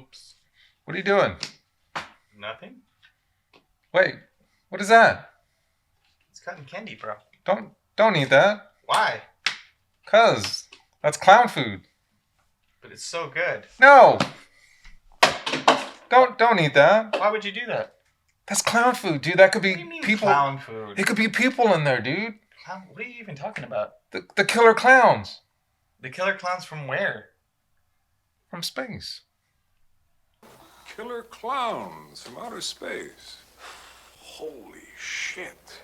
Oops. What are you doing? Nothing? Wait, what is that? It's cotton candy, bro. Don't eat that. Why? 'Cause that's clown food. But it's so good. No! Don't eat that. Why would you do that? That's clown food, dude. That could be What do you mean people. clown food? It could be people in there, dude. Clown? What are you even talking about? The Killer Klowns. The Killer Klowns from where? From space. Killer Klowns from outer space. Holy shit.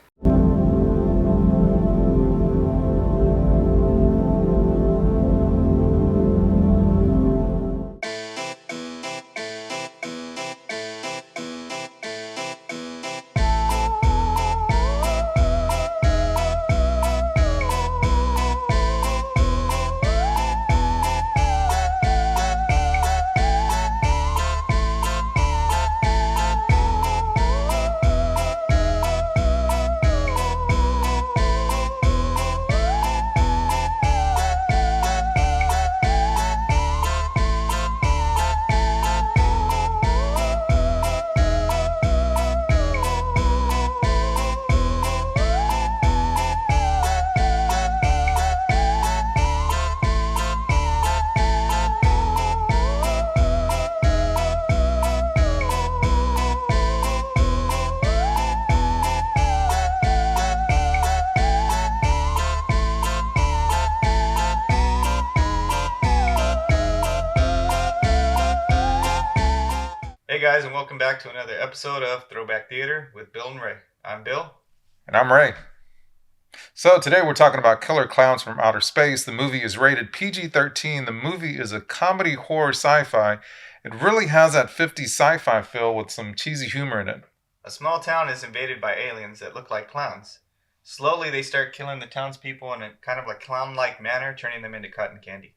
Hey guys, and welcome back to another episode of Throwback Theater with Bill and Rey. I'm Bill. And I'm Ray. So today we're talking about Killer Klowns from Outer Space. The movie is rated PG-13. The movie is a comedy horror sci-fi. It really has that 50s sci-fi feel with some cheesy humor in it. A small town is invaded by aliens that look like clowns. Slowly they start killing the townspeople in a kind of like clown-like manner, turning them into cotton candy.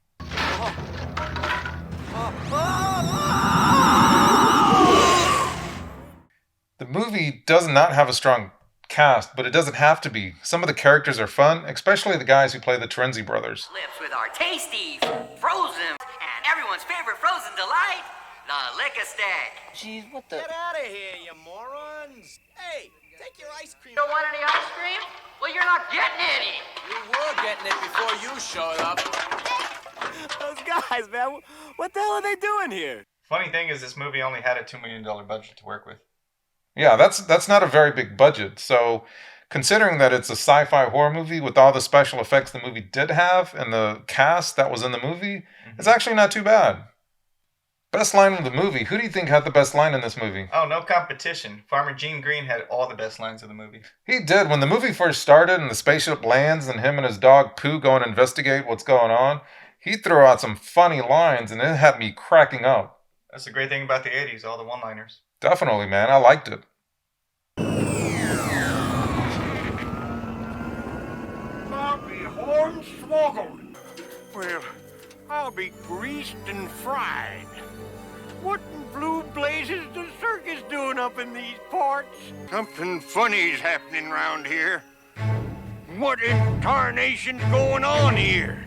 The movie does not have a strong cast, but it doesn't have to be. Some of the characters are fun, especially the guys who play the Terenzi brothers. Lips with our tasty, frozen, and everyone's favorite frozen delight, the Lick-a-Stack. Jeez, what the? Get out of here, you morons! Hey, take your ice cream. You don't want any ice cream? Well, you're not getting any. You were getting it before you showed up. Those guys, man, what the hell are they doing here? Funny thing is, this movie only had a $2 million budget to work with. Yeah, that's not a very big budget. So considering that it's a sci-fi horror movie with all the special effects the movie did have and the cast that was in the movie, it's actually not too bad. Best line of the movie. Who do you think had the best line in this movie? Oh, no competition. Farmer Gene Green had all the best lines of the movie. He did. When the movie first started and the spaceship lands and him and his dog Pooh go and investigate what's going on, he threw out some funny lines and it had me cracking up. That's the great thing about the 80s, all the one-liners. Definitely, man. I liked it. I'll be hornswoggled. Well, I'll be greased and fried. What in blue blazes the circus doing up in these parts? Something funny's happening round here. What in tarnation's going on here?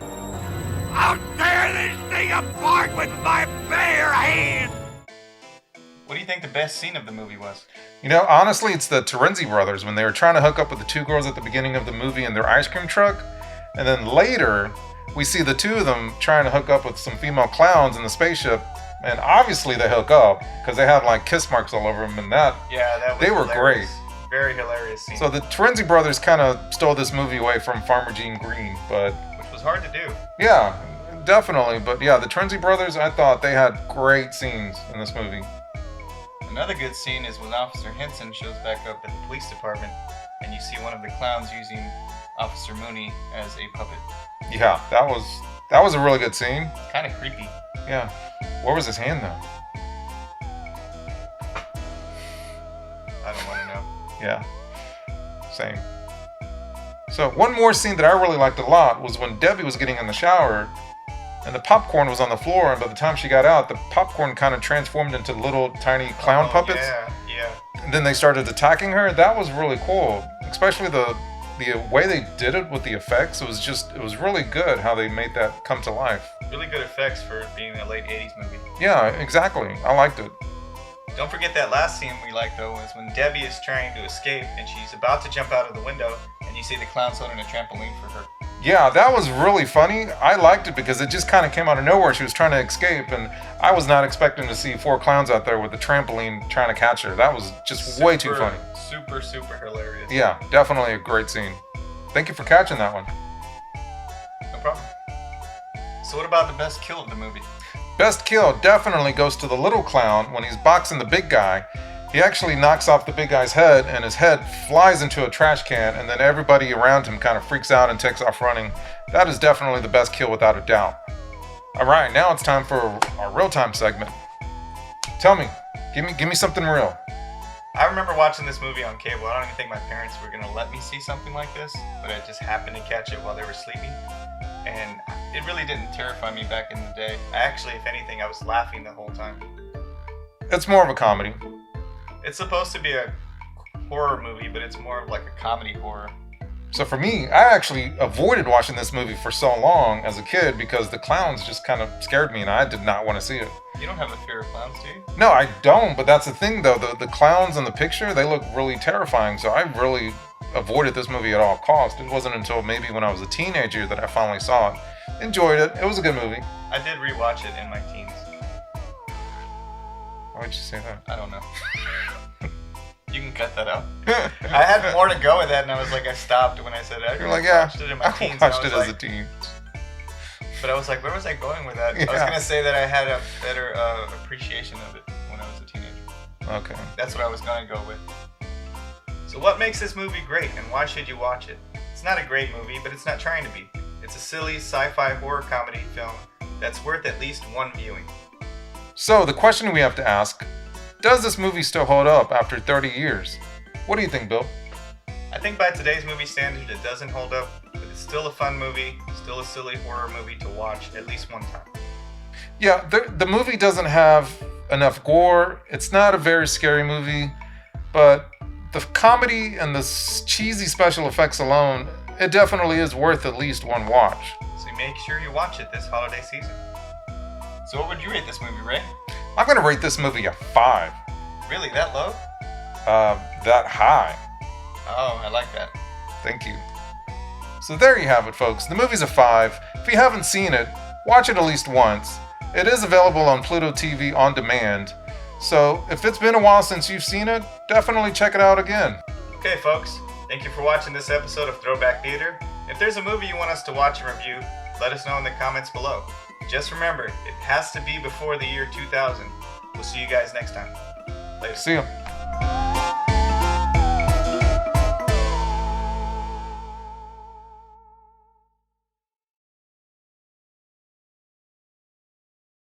I'll tear this thing apart with my bare hands! What do you think the best scene of the movie was? You know, honestly, it's the Terenzi brothers when they were trying to hook up with the two girls at the beginning of the movie in their ice cream truck. And then later, we see the two of them trying to hook up with some female clowns in the spaceship. And obviously they hook up because they have like kiss marks all over them and that. Yeah, that was They were hilarious. great. Very hilarious scene. So the Terenzi brothers kind of stole this movie away from Farmer Gene Green, but Which was hard to do. yeah, definitely. But yeah, the Terenzi brothers, I thought they had great scenes in this movie. Another good scene is when Officer Henson shows back up at the police department and you see one of the clowns using Officer Mooney as a puppet. Yeah, that was a really good scene. It's kind of creepy. Yeah. Where was his hand though? I don't want to know. Yeah. Same. So one more scene that I really liked a lot was when Debbie was getting in the shower and the popcorn was on the floor, and by the time she got out, the popcorn kind of transformed into little tiny clown puppets. Yeah. And then they started attacking her. That was really cool. Especially the way they did it with the effects. It was really good how they made that come to life. really good effects for being a late 80s movie. Yeah, exactly. I liked it. Don't forget that last scene we liked though was when Debbie is trying to escape and she's about to jump out of the window and you see the clowns holding a trampoline for her. Yeah, that was really funny. I liked it because it just kind of came out of nowhere. She was trying to escape, and I was not expecting to see 4 clowns out there with the trampoline trying to catch her. That was just way too funny. Super hilarious. Yeah, definitely a great scene. Thank you for catching that one. No problem. So what about the best kill of the movie? Best kill definitely goes to the little clown when he's boxing the big guy. He actually knocks off the big guy's head, and his head flies into a trash can, and then everybody around him kind of freaks out and takes off running. That is definitely the best kill without a doubt. Alright, now it's time for our real-time segment. Tell me, give me something real. I remember watching this movie on cable. I don't even think my parents were going to let me see something like this, but I just happened to catch it while they were sleeping. And it really didn't terrify me back in the day. Actually, if anything, I was laughing the whole time. It's more of a comedy. It's supposed to be a horror movie, but it's more of like a comedy horror. So for me, I actually avoided watching this movie for so long as a kid because the clowns just kind of scared me and I did not want to see it. You don't have a fear of clowns, do you? No, I don't, but that's the thing though. The clowns in the picture, they look really terrifying, so I really avoided this movie at all costs. It wasn't until maybe when I was a teenager that I finally saw it. Enjoyed it. It was a good movie. I did rewatch it in my teens. Why would you say that? I don't know. You can cut that out. I had more to go with that, and I was like, I stopped when I said I You're like, yeah, watched it in my I teens. watched and it I as was a like, teen. But I was like, where was I going with that? I was Yeah. gonna say that I had a better appreciation of it when I was a teenager. Okay. That's what I was gonna go with. So what makes this movie great, and why should you watch it? It's not a great movie, but it's not trying to be. It's a silly sci-fi horror comedy film that's worth at least one viewing. So the question we have to ask, does this movie still hold up after 30 years? What do you think, Bill? I think by today's movie standard, it doesn't hold up, but it's still a fun movie, still a silly horror movie to watch at least one time. Yeah, the movie doesn't have enough gore. It's not a very scary movie, but the comedy and the cheesy special effects alone, it definitely is worth at least one watch. So make sure you watch it this holiday season. So what would you rate this movie, Ray? I'm gonna rate this movie a 5. Really, that low? That high. Oh, I like that. Thank you. So there you have it, folks. The movie's a 5. If you haven't seen it, watch it at least once. It is available on Pluto TV on demand. So if it's been a while since you've seen it, definitely check it out again. Okay, folks. Thank you for watching this episode of Throwback Theater. If there's a movie you want us to watch and review, let us know in the comments below. Just remember, it has to be before the year 2000. We'll see you guys next time. Later. See ya.